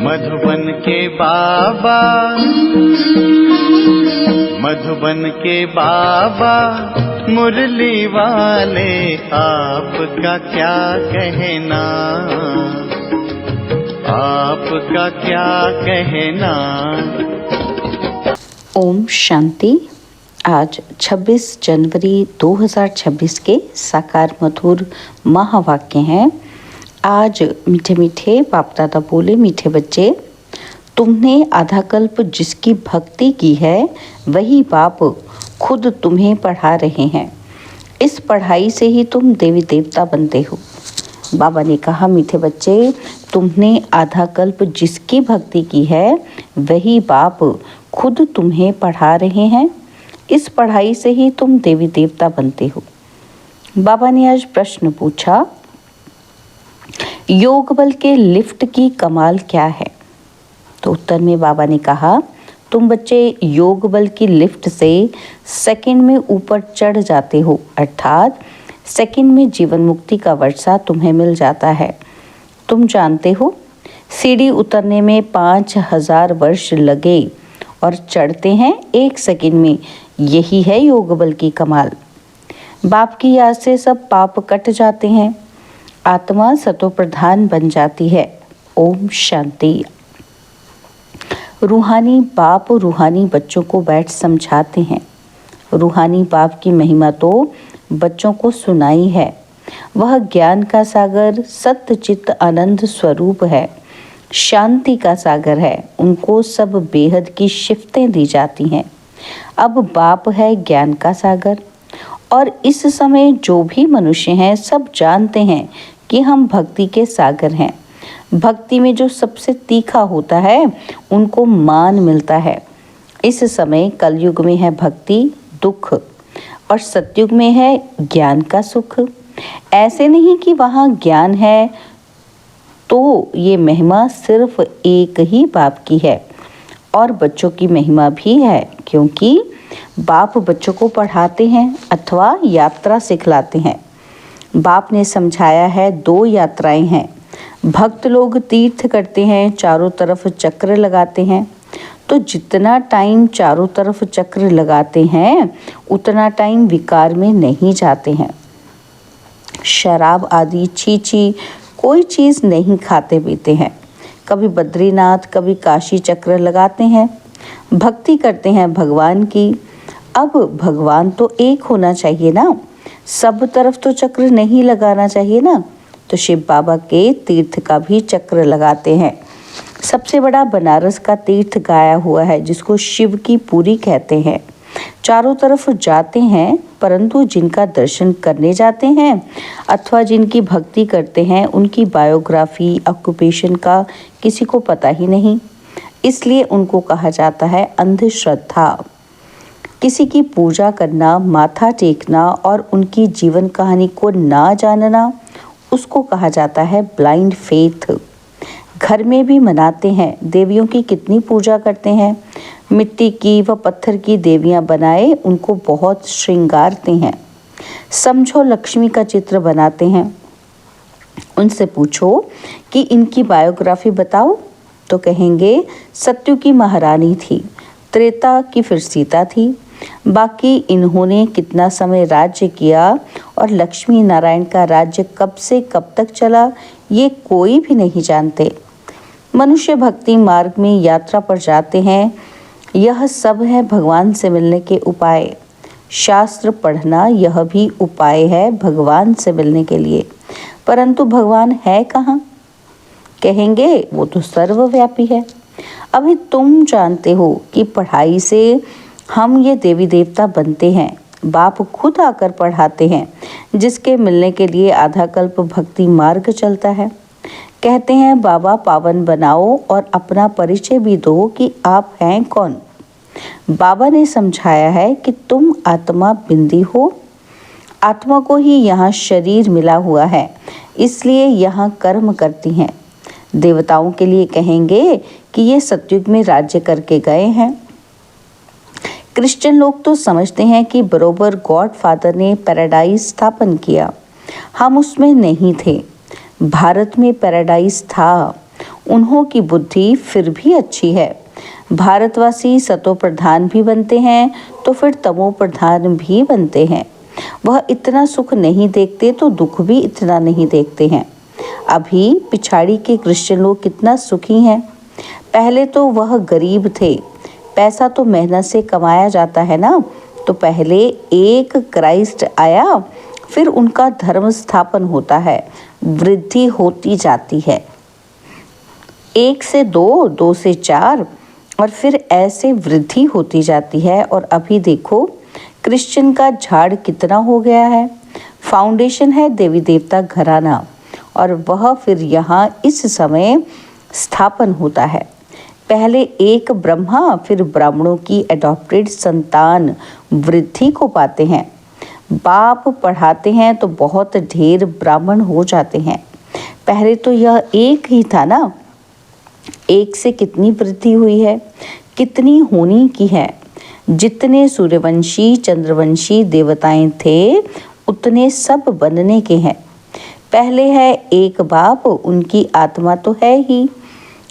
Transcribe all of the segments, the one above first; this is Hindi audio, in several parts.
मधुबन के बाबा, मधुबन के बाबा मुरली वाले, आपका क्या कहना, आपका क्या कहना। ओम शांति। आज 26 जनवरी 2026 के साकार मधुर महावाक्य हैं। आज मीठे मीठे बाप दादा बोले, मीठे बच्चे, तुमने आधा कल्प जिसकी भक्ति की है वही बाप खुद तुम्हें पढ़ा रहे हैं। इस पढ़ाई से ही तुम देवी देवता बनते हो। बाबा ने कहा, मीठे बच्चे, तुमने आधा कल्प जिसकी भक्ति की है वही बाप खुद तुम्हें पढ़ा रहे हैं। इस पढ़ाई से ही तुम देवी देवता बनते हो। बाबा ने आज प्रश्न पूछा, योग बल के लिफ्ट की कमाल क्या है? तो उत्तर में बाबा ने कहा, तुम बच्चे योग बल की लिफ्ट से सेकंड में ऊपर चढ़ जाते हो, अर्थात सेकंड में जीवन मुक्ति का वर्षा तुम्हें मिल जाता है। तुम जानते हो, सीढ़ी उतरने में 5000 वर्ष लगे और चढ़ते हैं 1 सेकंड में। यही है योग बल की कमाल। बाप की याद से सब पाप कट जाते हैं, आत्मा सतो प्रधान बन जाती है। ओम शांति। रूहानी बाप रूहानी बच्चों को बैठ समझाते हैं। रूहानी बाप की महिमा तो बच्चों को सुनाई है। वह ज्ञान का सागर, सत्य चित्त आनंद स्वरूप है, शांति का सागर है। उनको सब बेहद की शिफ्तें दी जाती हैं। अब बाप है ज्ञान का सागर, और इस समय जो भी मनुष्य हैं सब जानते हैं कि हम भक्ति के सागर हैं। भक्ति में जो सबसे तीखा होता है उनको मान मिलता है। इस समय कलयुग में है भक्ति दुख, और सतयुग में है ज्ञान का सुख। ऐसे नहीं कि वहाँ ज्ञान है तो ये महिमा सिर्फ एक ही बाप की है, और बच्चों की महिमा भी है, क्योंकि बाप बच्चों को पढ़ाते हैं अथवा यात्रा सिखलाते हैं। बाप ने समझाया है 2 यात्राएं हैं। भक्त लोग तीर्थ करते हैं, चारों तरफ चक्र लगाते हैं। तो जितना टाइम चारों तरफ चक्र लगाते हैं उतना टाइम विकार में नहीं जाते हैं। शराब आदि छीछी कोई चीज़ नहीं खाते पीते हैं। कभी बद्रीनाथ कभी काशी चक्र लगाते हैं, भक्ति करते हैं भगवान की। अब भगवान तो एक होना चाहिए ना, सब तरफ तो चक्र नहीं लगाना चाहिए ना। तो शिव बाबा के तीर्थ का भी चक्र लगाते हैं। सबसे बड़ा बनारस का तीर्थ गाया हुआ है, जिसको शिव की पुरी कहते हैं। चारों तरफ जाते हैं, परंतु जिनका दर्शन करने जाते हैं अथवा जिनकी भक्ति करते हैं उनकी बायोग्राफी ऑक्यूपेशन का किसी को पता ही नहीं। इसलिए उनको कहा जाता है अंधश्रद्धा। किसी की पूजा करना, माथा टेकना और उनकी जीवन कहानी को ना जानना, उसको कहा जाता है ब्लाइंड फेथ। घर में भी मनाते हैं, देवियों की कितनी पूजा करते हैं। मिट्टी की व पत्थर की देवियां बनाए उनको बहुत श्रृंगारते हैं। समझो लक्ष्मी का चित्र बनाते हैं। उनसे पूछो कि इनकी बायोग्राफी बताओ, तो कहेंगे सत्यु की महारानी थी, त्रेता की फिर सीता थी। बाकी इन्होंने कितना समय राज्य किया और लक्ष्मी नारायण का राज्य कब से कब तक चला, ये कोई भी नहीं जानते। मनुष्य भक्ति मार्ग में यात्रा पर जाते हैं। यह सब है भगवान से मिलने के उपाय। शास्त्र पढ़ना यह भी उपाय है भगवान से मिलने के लिए। परंतु भगवान है कहाँ? कहेंगे वो तो सर्वव्यापी है। अभी तुम जानते हो कि पढ़ाई से हम ये देवी देवता बनते हैं। बाप खुद आकर पढ़ाते हैं, जिसके मिलने के लिए आधा कल्प भक्ति मार्ग चलता है। कहते हैं बाबा पावन बनाओ और अपना परिचय भी दो कि आप हैं कौन। बाबा ने समझाया है कि तुम आत्मा बिंदी हो। आत्मा को ही यहाँ शरीर मिला हुआ है, इसलिए यहाँ कर्म करती हैं। देवताओं के लिए कहेंगे कि ये सतयुग में राज्य करके गए हैं। क्रिश्चियन लोग तो समझते हैं कि बरोबर गॉड फादर ने पैराडाइज स्थापन किया, हम उसमें नहीं थे। भारत में पैराडाइज था, उन्हों की बुद्धि फिर भी अच्छी है। भारतवासी सतो प्रधान भी बनते हैं तो फिर तमो प्रधान भी बनते हैं। वह इतना सुख नहीं देखते तो दुख भी इतना नहीं देखते हैं। अभी पिछाड़ी के क्रिश्चियन लोग कितना सुखी हैं। पहले तो वह गरीब थे, पैसा तो मेहनत से कमाया जाता है ना, तो पहले एक क्राइस्ट आया, फिर उनका धर्म स्थापन होता है, वृद्धि होती जाती है, 1 से 2, 2 से 4 और फिर ऐसे वृद्धि होती जाती है। और अभी देखो क्रिश्चियन का झाड़ कितना हो गया है। फाउंडेशन है देवी देवता घराना और वह फिर यहाँ इस समय स्थापन होता है। पहले एक ब्रह्मा फिर ब्राह्मणों की एडॉप्टेड संतान वृद्धि को पाते हैं। बाप पढ़ाते हैं तो बहुत ढेर ब्राह्मण हो जाते हैं। पहले तो यह एक ही था ना, एक से कितनी वृद्धि हुई है, कितनी होनी की है। जितने सूर्यवंशी चंद्रवंशी देवताएं थे उतने सब बनने के हैं। पहले है एक बाप, उनकी आत्मा तो है ही।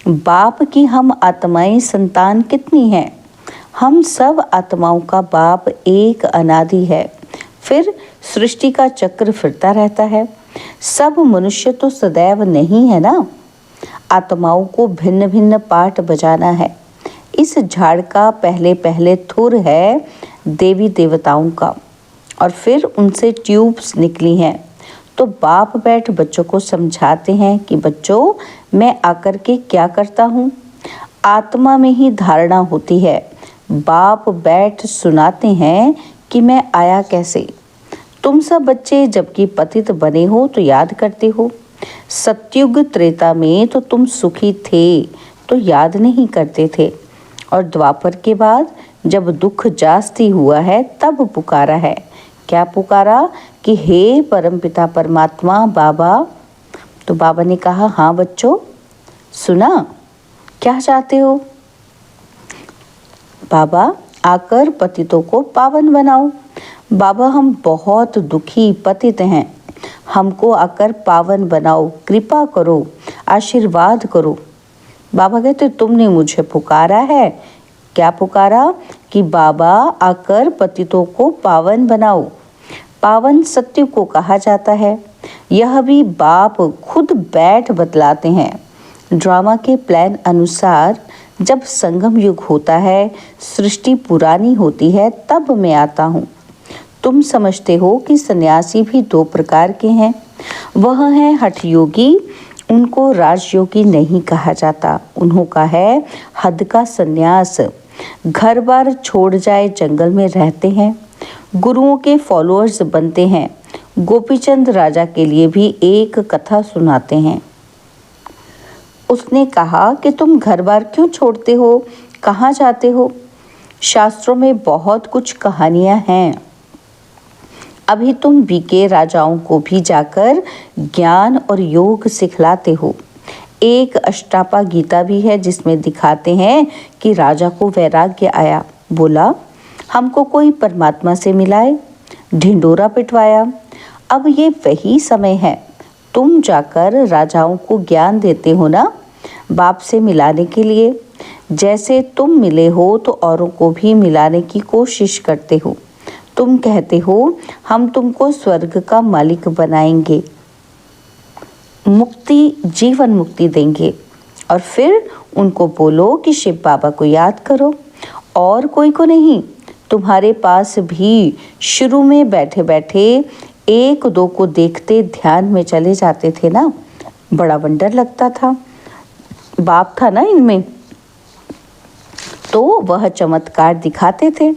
बाप की हम आत्माएं संतान कितनी हैं। हम सब आत्माओं का बाप एक अनादि है। फिर सृष्टि का चक्र फिरता रहता है। सब मनुष्य तो सदैव नहीं है ना। आत्माओं को भिन्न भिन्न पाठ बजाना है। इस झाड़ का पहले पहले थुर है देवी देवताओं का और फिर उनसे ट्यूब्स निकली हैं। तो बाप बैठ बच्चों को समझाते हैं कि बच्चों मैं आकर के क्या करता हूँ। आत्मा में ही धारणा होती है। बाप बैठ सुनाते हैं कि मैं आया कैसे। तुम सब बच्चे जबकि पतित बने हो तो याद करते हो। सतयुग त्रेता में तो तुम सुखी थे तो याद नहीं करते थे, और द्वापर के बाद जब दुख जास्ती हुआ है तब पुकारा है। क्या पुकारा कि हे परमपिता परमात्मा बाबा। तो बाबा ने कहा हाँ बच्चों सुना, क्या चाहते हो। बाबा आकर पतितों को पावन बनाओ। बाबा हम बहुत दुखी पतित हैं, हमको आकर पावन बनाओ, कृपा करो, आशीर्वाद करो। बाबा कहते तुमने मुझे पुकारा है। क्या पुकारा कि बाबा आकर पतितों को पावन बनाओ। पावन सत्य को कहा जाता है। यह भी बाप खुद बैठ बतलाते हैं। ड्रामा के प्लान अनुसार जब संगम युग होता है, सृष्टि पुरानी होती है, तब मैं आता हूँ। तुम समझते हो कि सन्यासी भी 2 प्रकार के हैं। वह है हठ योगी, उनको राजयोगी नहीं कहा जाता। उन्हों का है हद का सन्यास, घर बार छोड़ जाए जंगल में रहते हैं, गुरुओं के फॉलोअर्स बनते हैं। गोपीचंद राजा के लिए भी एक कथा सुनाते हैं। उसने कहा कि तुम घर बार क्यों छोड़ते हो, कहाँ जाते हो। शास्त्रों में बहुत कुछ कहानियाँ हैं। अभी तुम बीके राजाओं को भी जाकर ज्ञान और योग सिखलाते हो। एक अष्टापा गीता भी है जिसमें दिखाते हैं कि राजा को वैराग्य आया। बोला हमको कोई परमात्मा से मिलाए, ढिंडोरा पिटवाया। अब ये वही समय है, तुम जाकर राजाओं को ज्ञान देते हो ना, बाप से मिलाने के लिए। जैसे तुम मिले हो तो औरों को भी मिलाने की कोशिश करते हो। तुम कहते हो हम तुमको स्वर्ग का मालिक बनाएंगे, मुक्ति जीवन मुक्ति देंगे, और फिर उनको बोलो कि शिव बाबा को याद करो और कोई को नहीं। तुम्हारे पास भी शुरू में बैठे बैठे 1-2 को देखते ध्यान में चले जाते थे ना, बड़ा वंडर लगता था। बाप था ना इनमें, तो वह चमत्कार दिखाते थे,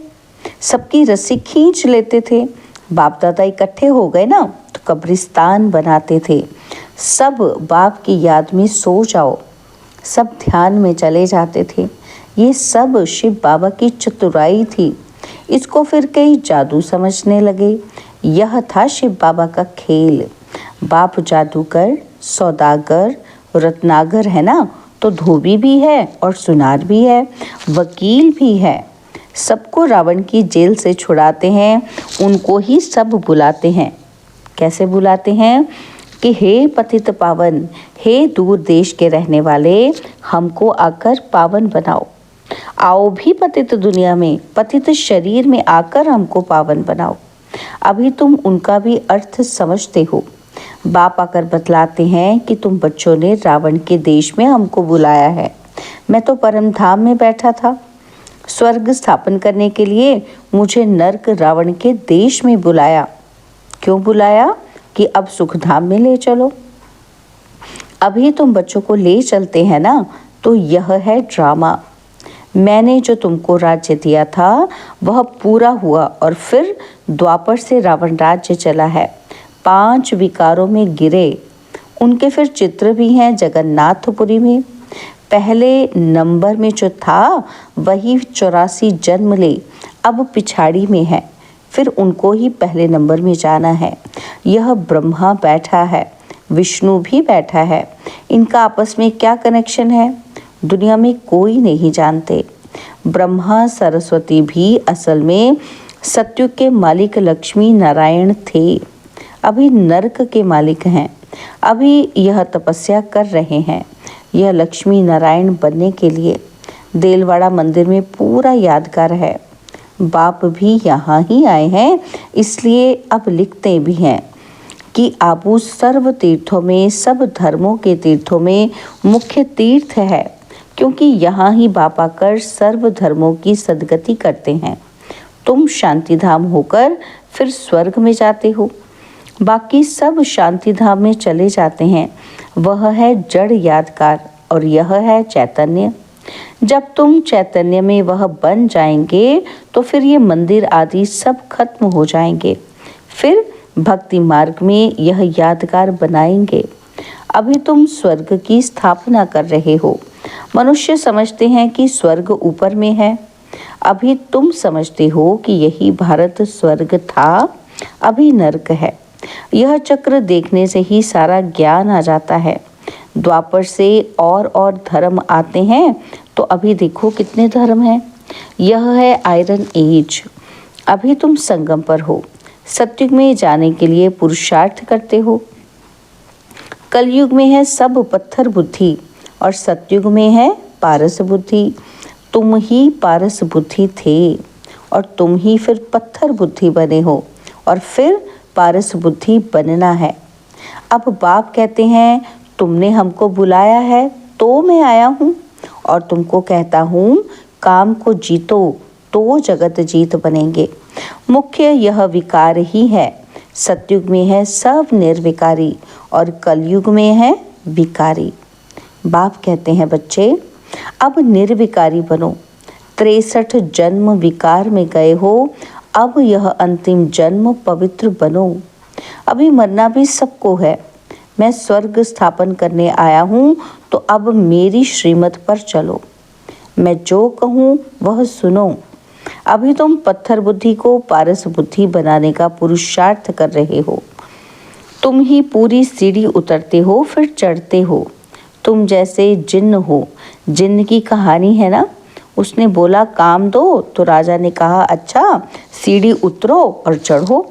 सबकी रस्सी खींच लेते थे। बाप दादा इकट्ठे हो गए ना तो कब्रिस्तान बनाते थे। सब बाप की याद में सो जाओ, सब ध्यान में चले जाते थे। ये सब शिव बाबा की चतुराई थी। इसको फिर कई जादू समझने लगे। यह था शिव बाबा का खेल। बाप जादूगर, सौदागर, रत्नागर है ना, तो धोबी भी है और सुनार भी है, वकील भी है। सबको रावण की जेल से छुड़ाते हैं, उनको ही सब बुलाते हैं। कैसे बुलाते हैं कि हे पतित पावन, हे दूर देश के रहने वाले, हमको आकर पावन बनाओ। आओ भी पतित दुनिया में, पतित शरीर में आकर हमको पावन बनाओ। अभी तुम उनका भी अर्थ समझते हो। बाप आकर बतलाते हैं कि तुम बच्चों ने रावण के देश में हमको बुलाया है। मैं तो परम धाम में बैठा था। स्वर्ग स्थापन करने के लिए मुझे नरक रावण के देश में बुलाया। क्यों बुलाया? कि अब सुखधाम में ले चलो। अभी तुम बच्चों को ले चलते हैं ना, तो यह है ड्रामा। मैंने जो तुमको राज्य दिया था वह पूरा हुआ और फिर द्वापर से रावण राज्य चला है। 5 विकारों में गिरे। उनके फिर चित्र भी हैं जगन्नाथपुरी में। पहले नंबर में जो था वही 84 जन्म ले, अब पिछाड़ी में है। फिर उनको ही पहले नंबर में जाना है। यह ब्रह्मा बैठा है, विष्णु भी बैठा है। इनका आपस में क्या कनेक्शन है, दुनिया में कोई नहीं जानते। ब्रह्मा सरस्वती भी असल में सत्युग के मालिक लक्ष्मी नारायण थे। अभी नरक के मालिक हैं। अभी यह तपस्या कर रहे हैं, यह लक्ष्मी नारायण बनने के लिए। देलवाड़ा मंदिर में पूरा यादगार है। बाप भी यहाँ ही आए हैं, इसलिए अब लिखते भी हैं कि आबू सर्व तीर्थों में, सब धर्मों के तीर्थों में मुख्य तीर्थ है, क्योंकि यहाँ ही बाप आकर सर्व धर्मों की सद्गति करते हैं। तुम शांतिधाम होकर फिर स्वर्ग में जाते हो, बाकी सब शांतिधाम में चले जाते हैं। वह है जड़ यादगार और यह है चैतन्य। जब तुम चैतन्य में वह बन जाएंगे तो फिर ये मंदिर आदि सब खत्म हो जाएंगे। फिर भक्ति मार्ग में यह यादगार बनाएंगे। अभी तुम स्वर्ग की स्थापना कर रहे हो। मनुष्य समझते हैं कि स्वर्ग ऊपर में है। अभी तुम समझते हो कि यही भारत स्वर्ग था, अभी नरक है। यह चक्र देखने से ही सारा ज्ञान आ जाता है। द्वापर से और धर्म आते हैं, तो अभी देखो कितने धर्म हैं। यह है आयरन एज। अभी तुम संगम पर हो। सतयुग में जाने के लिए पुरुषार्थ करते हो। कलयुग में है सब पत्थर बुद्धि और सतयुग में है पारस बुद्धि। तुम ही पारस बुद्धि थे और तुम ही फिर पत्थर बुद्धि बने हो और फिर पारस बुद्धि बनना है। अब बाप कहते हैं तुमने हमको बुलाया है तो मैं आया हूँ और तुमको कहता हूँ काम को जीतो तो जगत जीत बनेंगे। मुख्य यह विकार ही है। सतयुग में है सब निर्विकारी और कलयुग में है विकारी। बाप कहते हैं बच्चे अब निर्विकारी बनो। 63 जन्म विकार में गए हो, अब यह अंतिम जन्म पवित्र बनो। अभी मरना भी सबको है। मैं स्वर्ग स्थापन करने आया हूँ, तो अब मेरी श्रीमत पर चलो। मैं जो कहूँ वह सुनो। अभी तुम पत्थर बुद्धि को पारस बुद्धि बनाने का पुरुषार्थ कर रहे हो। तुम ही पूरी सीढ़ी उतरते हो फिर चढ़ते हो। तुम जैसे जिन्न हो। जिन्न की कहानी है ना, उसने बोला काम दो, तो राजा ने कहा अच्छा सीढ़ी उतरो और चढ़ो।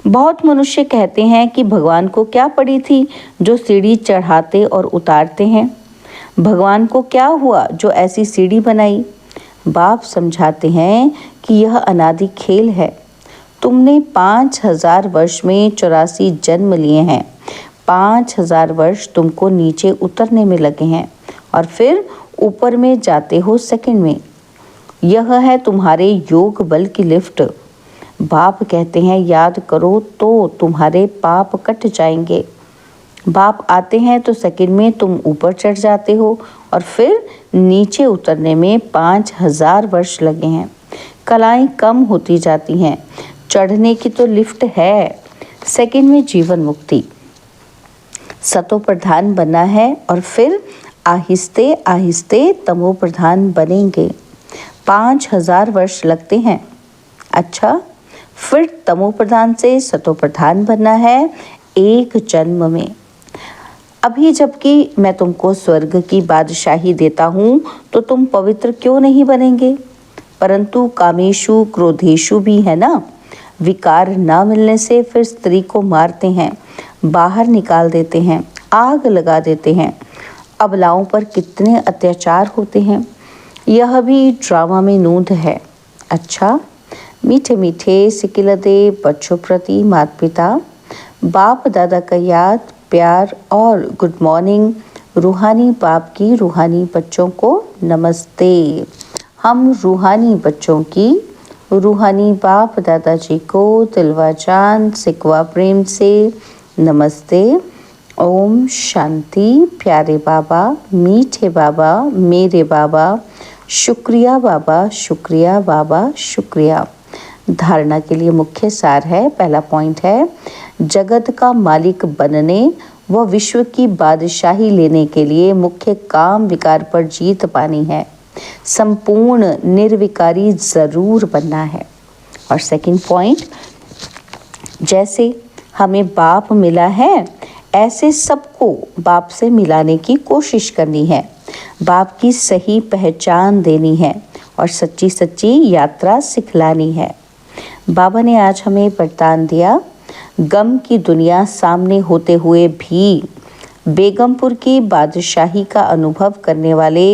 बहुत मनुष्य कहते हैं कि भगवान को क्या पड़ी थी जो सीढ़ी चढ़ाते और उतारते हैं। भगवान को क्या हुआ जो ऐसी सीढ़ी बनाई। बाप समझाते हैं कि यह अनादि खेल है। तुमने 5000 वर्ष में 84 जन्म लिए हैं। 5000 वर्ष तुमको नीचे उतरने में लगे हैं और फिर ऊपर में जाते हो सेकंड में। यह है तुम्हारे योग बल की लिफ्ट। बाप कहते हैं याद करो तो तुम्हारे पाप कट जाएंगे। बाप आते हैं तो सेकंड में तुम ऊपर चढ़ जाते हो और फिर नीचे उतरने में 5000 वर्ष लगे हैं। कलाएं कम होती जाती हैं। चढ़ने की तो लिफ्ट है, सेकंड में जीवन मुक्ति। सतो प्रधान बनना है और फिर आहिस्ते आहिस्ते तमो प्रधान बनेंगे। 5000 वर्ष लगते हैं। अच्छा, फिर तमो प्रधान से सतो प्रधान बनना है एक जन्म में। अभी जबकि मैं तुमको स्वर्ग की बादशाही देता हूँ, तो तुम पवित्र क्यों नहीं बनेंगे। परंतु कामेशु क्रोधेशु भी है ना। विकार ना मिलने से फिर स्त्री को मारते हैं। बाहर निकाल देते हैं, आग लगा देते हैं। अबलाओं पर कितने अत्याचार होते हैं, यह भी ड्रामा में नूंद है। अच्छा, मीठे मीठे सिकिलदे बच्चों प्रति माता पिता, बाप दादा का याद, प्यार और गुड मॉर्निंग। रूहानी बाप की रूहानी बच्चों को नमस्ते। हम रूहानी बच्चों की रूहानी बाप दादाजी को दिलवा जान सिकवा प्रेम से नमस्ते। ओम शांति। प्यारे बाबा, मीठे बाबा, मेरे बाबा, शुक्रिया बाबा, शुक्रिया बाबा, शुक्रिया। धारणा के लिए मुख्य सार है। पहला पॉइंट है, जगत का मालिक बनने व विश्व की बादशाही लेने के लिए मुख्य काम विकार पर जीत पानी है। संपूर्ण निर्विकारी जरूर बनना है। और सेकंड पॉइंट, जैसे हमें बाप मिला है ऐसे सबको बाप से मिलाने की कोशिश करनी है। बाप की सही पहचान देनी है और सच्ची सच्ची यात्रा सिखलानी है। बाबा ने आज हमें वरदान दिया, गम की दुनिया सामने होते हुए भी बेगमपुर की बादशाही का अनुभव करने वाले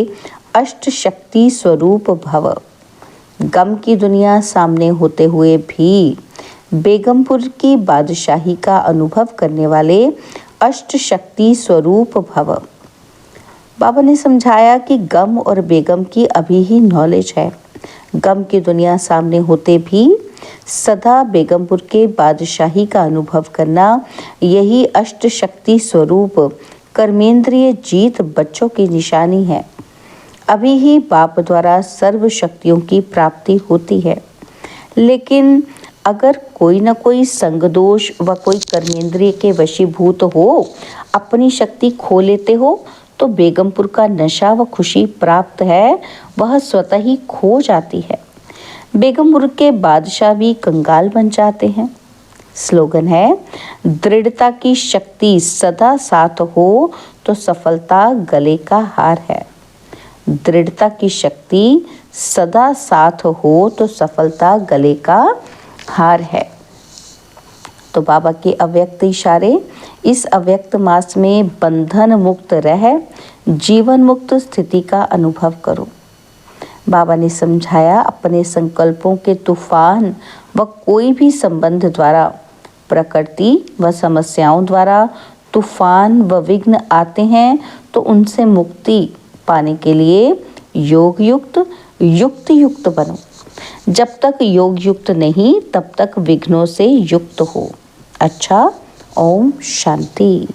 अष्ट शक्ति स्वरूप भव। गम की दुनिया सामने होते हुए भी बेगमपुर की बादशाही का अनुभव करने वाले अष्ट शक्ति स्वरूप भव। बाबा ने समझाया कि गम और बेगम की अभी ही नॉलेज है। गम की दुनिया सामने होते भी सदा बेगमपुर के बादशाही का अनुभव करना, यही अष्ट शक्ति स्वरूप कर्मेंद्रिय जीत बच्चों की निशानी है। अभी ही बाप द्वारा सर्व शक्तियों की प्राप्ति होती है, लेकिन अगर कोई न कोई संग दोष व कोई कर्मेंद्रिय के वशीभूत हो, अपनी शक्ति खो लेते हो, तो बेगमपुर का नशा व खुशी प्राप्त है वह स्वतः ही खो जाती है। बेगमपुर के बादशाह भी कंगाल बन जाते हैं। स्लोगन है, दृढ़ता की शक्ति सदा साथ हो तो सफलता गले का हार है। दृढ़ता की शक्ति सदा साथ हो तो सफलता गले का हार है। तो बाबा के अव्यक्त इशारे, इस अव्यक्त मास में बंधन मुक्त रह जीवन मुक्त स्थिति का अनुभव करो। बाबा ने समझाया, अपने संकल्पों के तूफान व कोई भी संबंध द्वारा, प्रकृति व समस्याओं द्वारा तूफान व विघ्न आते हैं, तो उनसे मुक्ति पाने के लिए योग युक्त युक्त युक्त बनो। जब तक योग युक्त नहीं, तब तक विघ्नों से युक्त हो। अच्छा, ओम शांति।